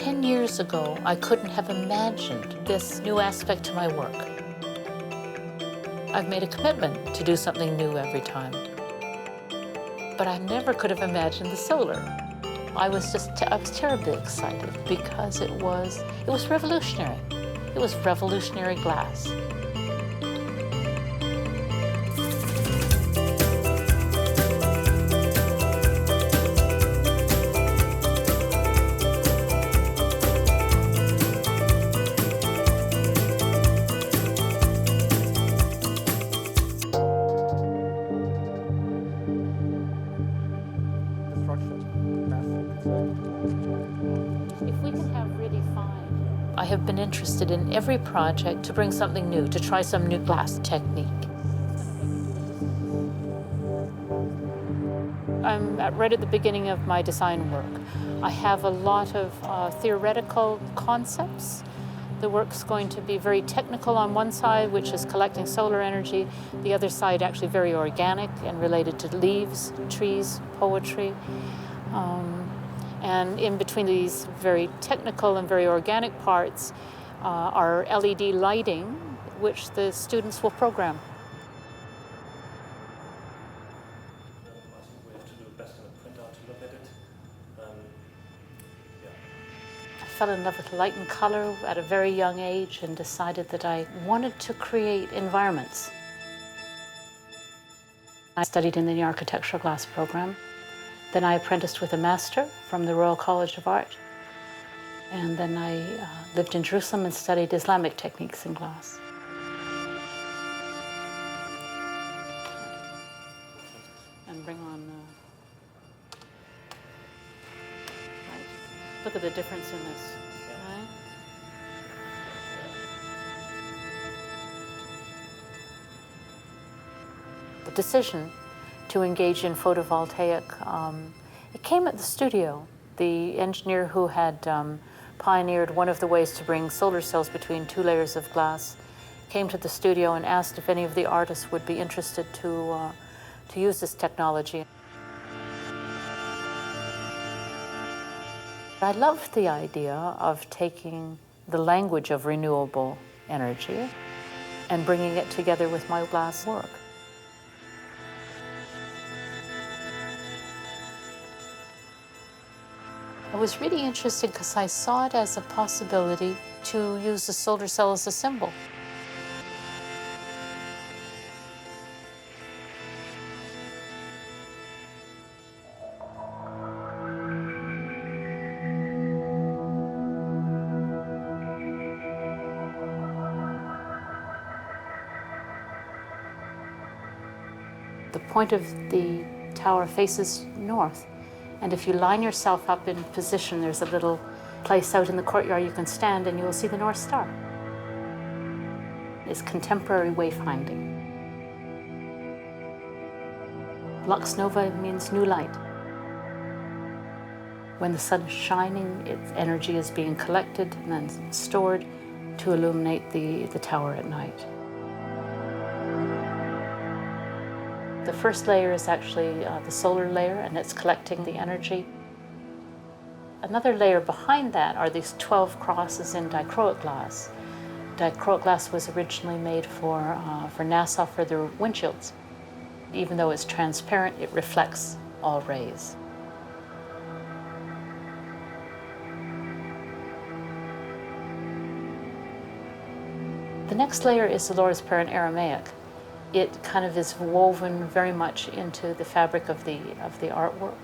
10 years ago, I couldn't have imagined this new aspect to my work. I've made a commitment to do something new every time. But I never could have imagined the solar. I was terribly excited because it was revolutionary. It was revolutionary glass. I have been interested in every project to bring something new, to try some new glass technique. I'm right at the beginning of my design work. I have a lot of theoretical concepts. The work's going to be very technical on one side, which is collecting solar energy. The other side actually very organic and related to leaves, trees, poetry. And in between these very technical and very organic parts are LED lighting, which the students will program. I think we have to do best on a printout to look at it. I fell in love with light and color at a very young age and decided that I wanted to create environments. I studied in the architectural glass program. Then I apprenticed with a master from the Royal College of Art. And then I lived in Jerusalem and studied Islamic techniques in glass. And bring on, look at the difference in this, right? The decision to engage in photovoltaic, it came at the studio. The engineer who had pioneered one of the ways to bring solar cells between two layers of glass came to the studio and asked if any of the artists would be interested to use this technology. I loved the idea of taking the language of renewable energy and bringing it together with my glass work. I was really interested because I saw it as a possibility to use the solar cell as a symbol. The point of the tower faces north. And if you line yourself up in position, there's a little place out in the courtyard you can stand and you will see the North Star. It's contemporary wayfinding. Lux nova means new light. When the sun is shining, its energy is being collected and then stored to illuminate the tower at night. The first layer is actually the solar layer, and it's collecting the energy. Another layer behind that are these 12 crosses in dichroic glass. Dichroic glass was originally made for NASA for their windshields. Even though it's transparent, it reflects all rays. The next layer is the Lourdes Prayer in Aramaic. It kind of is woven very much into the fabric of the artwork.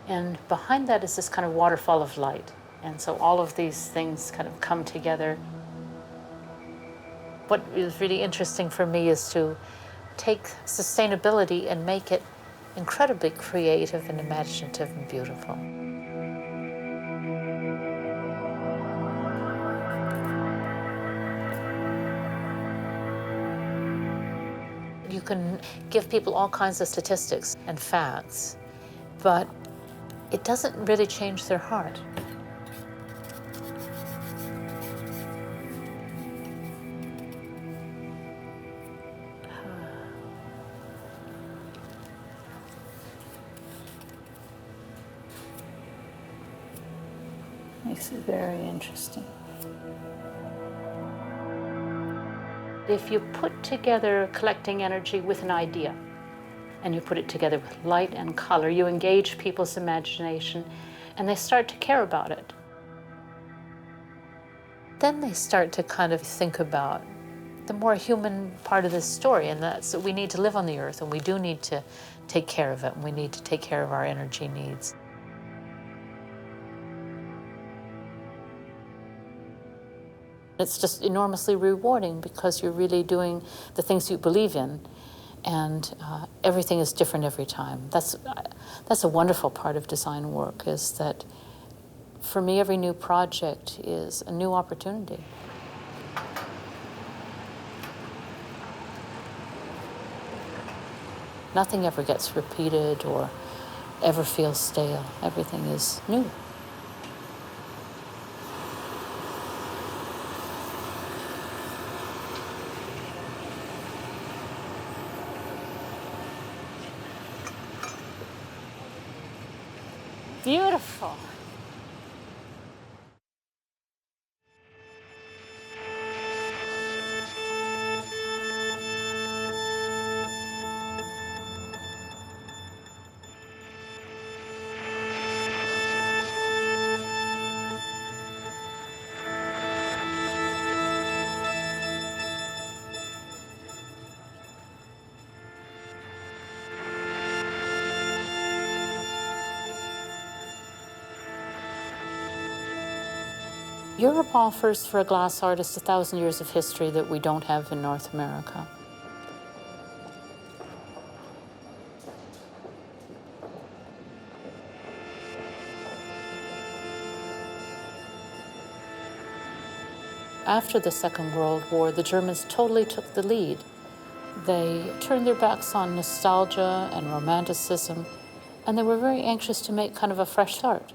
And behind that is this kind of waterfall of light. And so all of these things kind of come together. What is really interesting for me is to take sustainability and make it incredibly creative and imaginative and beautiful. You can give people all kinds of statistics and facts, but it doesn't really change their heart. Makes it very interesting. If you put together collecting energy with an idea, and you put it together with light and color, you engage people's imagination, and they start to care about it. Then they start to kind of think about the more human part of this story, and that's that we need to live on the earth, and we do need to take care of it, and we need to take care of our energy needs. It's just enormously rewarding because you're really doing the things you believe in, and everything is different every time. That's a wonderful part of design work, is that for me, every new project is a new opportunity. Nothing ever gets repeated or ever feels stale. Everything is new. Beautiful. Europe offers for a glass artist 1,000 years of history that we don't have in North America. After the Second World War, the Germans totally took the lead. They turned their backs on nostalgia and romanticism, and they were very anxious to make kind of a fresh start.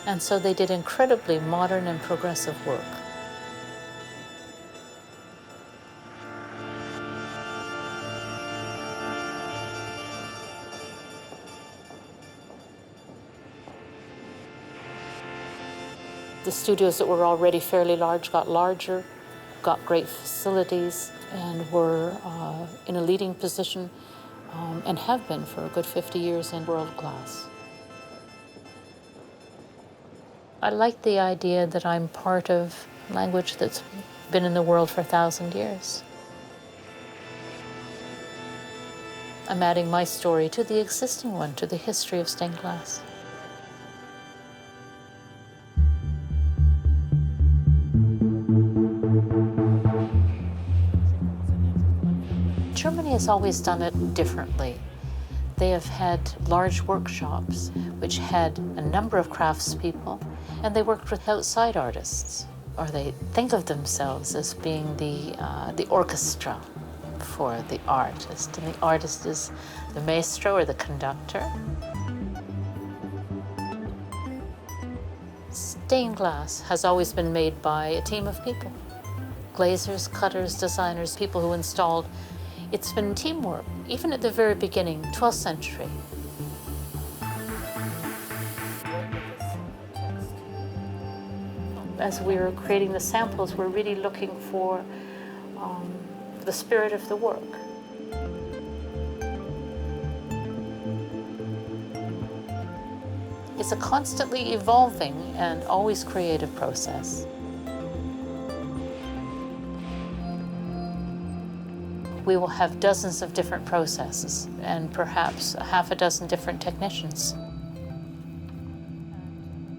And so they did incredibly modern and progressive work. The studios that were already fairly large got larger, got great facilities, and were in a leading position, and have been for a good 50 years in world class. I like the idea that I'm part of language that's been in the world for 1,000 years. I'm adding my story to the existing one, to the history of stained glass. Germany has always done it differently. They have had large workshops which had a number of craftspeople, and they worked with outside artists, or they think of themselves as being the orchestra for the artist, and the artist is the maestro or the conductor. Stained glass has always been made by a team of people. Glazers, cutters, designers, people who installed. It's been teamwork, even at the very beginning, 12th century. As we were creating the samples, we're really looking for the spirit of the work. It's a constantly evolving and always creative process. We will have dozens of different processes and perhaps half a dozen different technicians.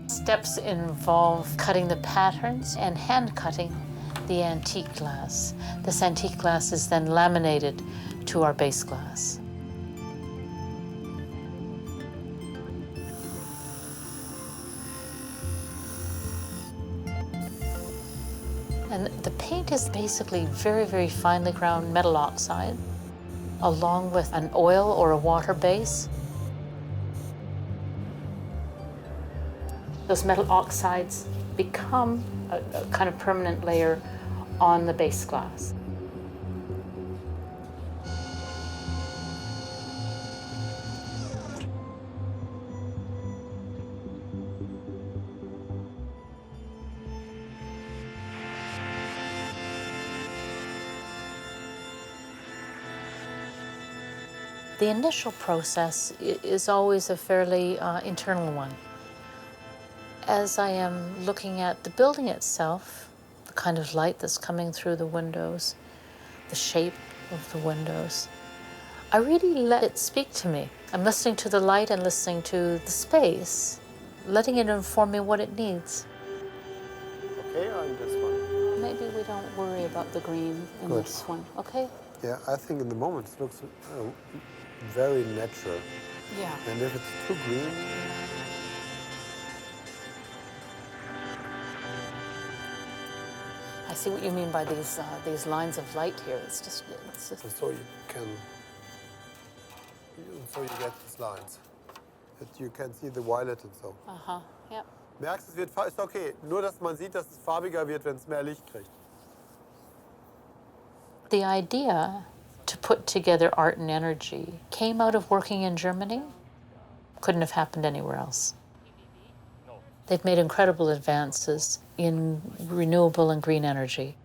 Steps involve cutting the patterns and hand cutting the antique glass. This antique glass is then laminated to our base glass. And the paint is basically very, very finely ground metal oxide, along with an oil or a water base. Those metal oxides become a kind of permanent layer on the base glass. The initial process is always a fairly internal one. As I am looking at the building itself, the kind of light that's coming through the windows, the shape of the windows, I really let it speak to me. I'm listening to the light and listening to the space, letting it inform me what it needs. Okay, on this one. Maybe we don't worry about the green in Good. this one, okay? Yeah, I think in the moment it looks very natural. Yeah. And if it's too green, I see what you mean by these lines of light here. It's just so you can, so you get these lines. That you can see the violet and so. Yep. Merkst, es wird, ist okay. Nur, dass man sieht, dass es farbiger wird, wenn es mehr Licht kriegt. The idea to put together art and energy came out of working in Germany. Couldn't have happened anywhere else. They've made incredible advances in renewable and green energy.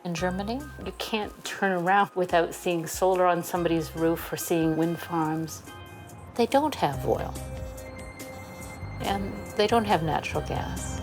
In Germany, you can't turn around without seeing solar on somebody's roof or seeing wind farms. They don't have oil, and they don't have natural gas.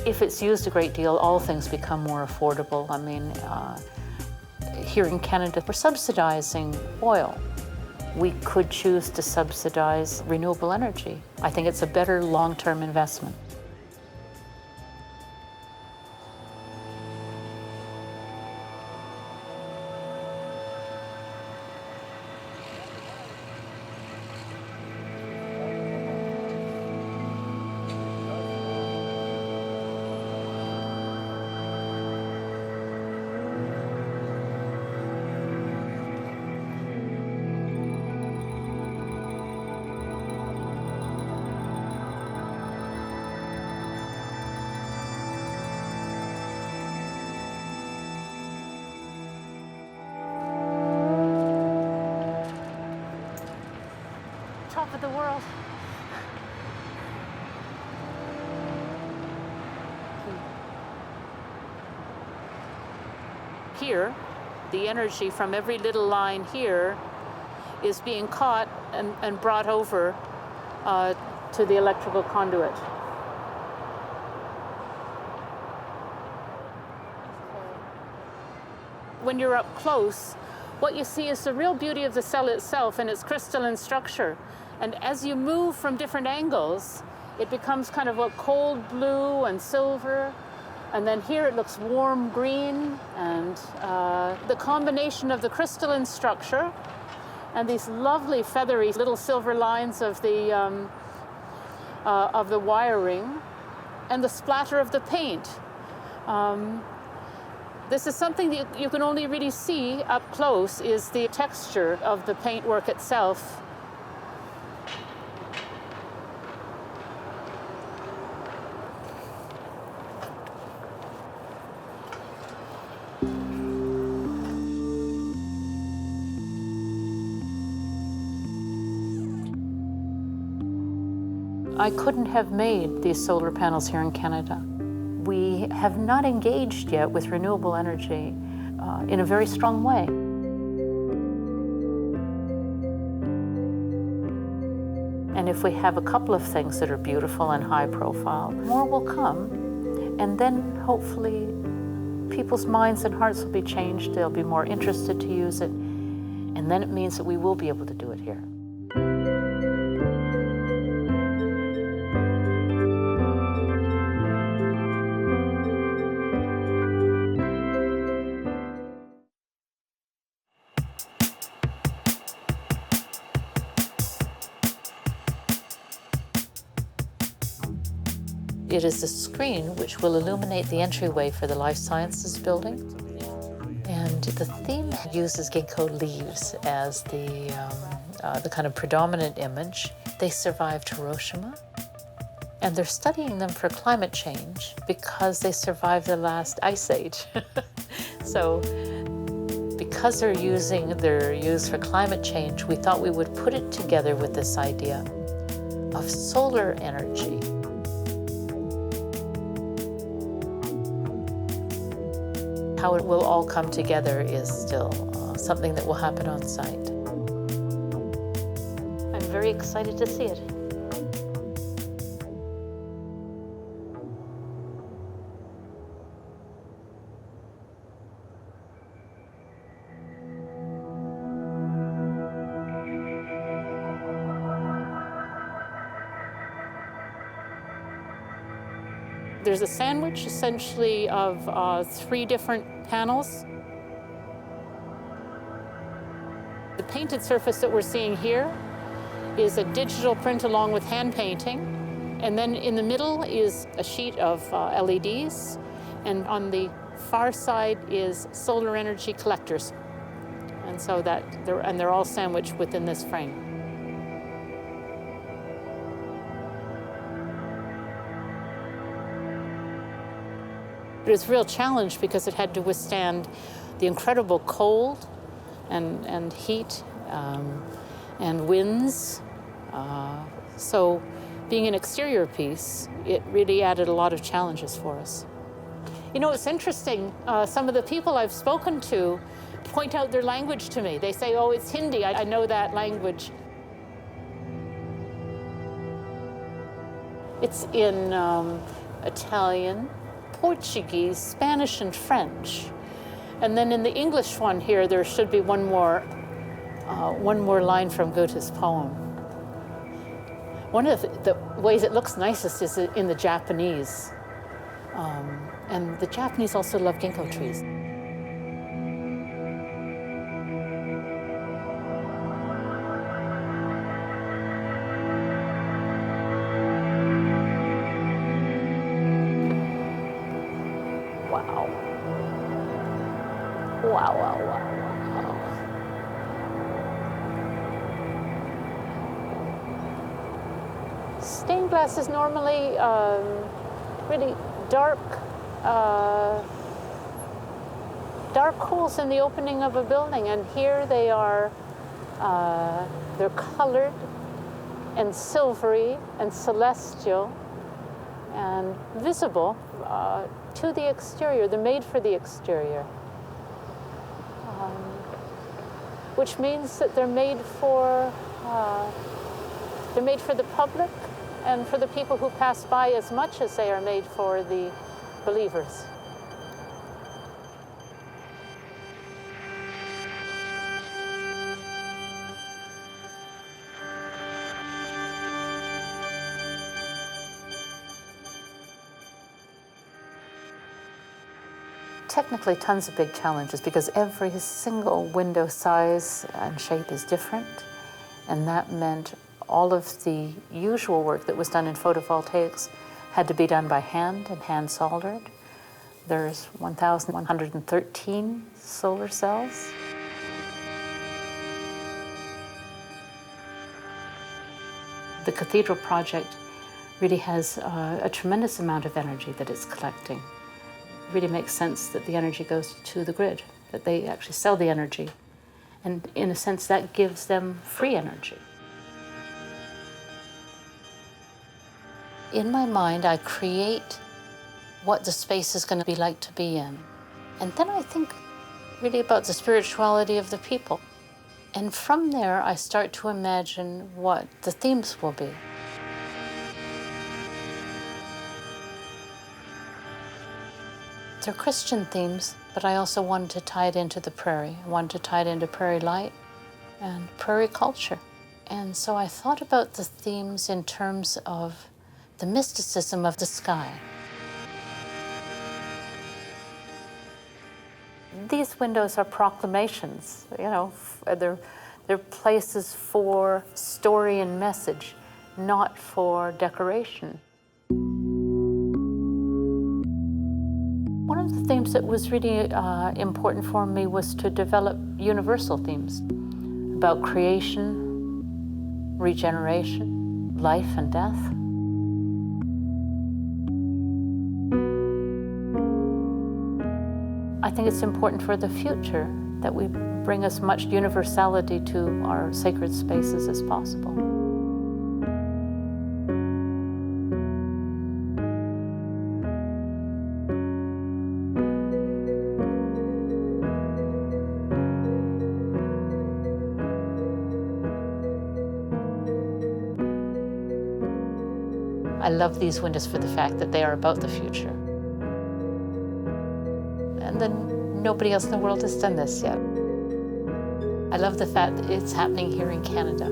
If it's used a great deal, all things become more affordable. I mean, here in Canada, we're subsidizing oil. We could choose to subsidize renewable energy. I think it's a better long-term investment. Top of the world. Here, the energy from every little line here is being caught and brought over to the electrical conduit. When you're up close, what you see is the real beauty of the cell itself and its crystalline structure. And as you move from different angles, it becomes kind of a cold blue and silver. And then here it looks warm green. And the combination of the crystalline structure and these lovely feathery little silver lines of the wiring and the splatter of the paint. This is something that you can only really see up close, is the texture of the paintwork itself. I couldn't have made these solar panels here in Canada. We have not engaged yet with renewable energy in a very strong way. And if we have a couple of things that are beautiful and high profile, more will come. And then hopefully people's minds and hearts will be changed. They'll be more interested to use it. And then it means that we will be able to do it here. It is a screen which will illuminate the entryway for the Life Sciences building. And the theme uses ginkgo leaves as the kind of predominant image. They survived Hiroshima, and they're studying them for climate change because they survived the last ice age. So because they're used for climate change, we thought we would put it together with this idea of solar energy. How it will all come together is still something that will happen on site. I'm very excited to see it. There's a sandwich, essentially, of 3 different panels. The painted surface that we're seeing here is a digital print along with hand painting. And then in the middle is a sheet of LEDs. And on the far side is solar energy collectors. And so they're all sandwiched within this frame. It was a real challenge because it had to withstand the incredible cold and heat and winds. So being an exterior piece, it really added a lot of challenges for us. You know, it's interesting. Some of the people I've spoken to point out their language to me. They say, oh, it's Hindi. I know that language. It's in Italian, Portuguese, Spanish, and French. And then in the English one here, there should be one more line from Goethe's poem. One of the ways it looks nicest is in the Japanese. And the Japanese also love ginkgo trees. Wow. Wow, wow, wow, wow. Stained glass is normally really dark holes in the opening of a building, and here they are, they're colored and silvery and celestial and visible to the exterior. They're made for the exterior, which means that they're made for the public and for the people who pass by as much as they are made for the believers. Technically, tons of big challenges because every single window size and shape is different, and that meant all of the usual work that was done in photovoltaics had to be done by hand and hand soldered. There's 1,113 solar cells. The cathedral project really has a tremendous amount of energy that it's collecting. It really makes sense that the energy goes to the grid, that they actually sell the energy. And in a sense, that gives them free energy. In my mind, I create what the space is going to be like to be in. And then I think really about the spirituality of the people. And from there, I start to imagine what the themes will be. They're Christian themes, but I also wanted to tie it into the prairie. I wanted to tie it into prairie light and prairie culture. And so I thought about the themes in terms of the mysticism of the sky. These windows are proclamations, you know, they're places for story and message, not for decoration. of the themes that was really important for me was to develop universal themes about creation, regeneration, life and death. I think it's important for the future that we bring as much universality to our sacred spaces as possible. I love these windows for the fact that they are about the future. And then nobody else in the world has done this yet. I love the fact that it's happening here in Canada.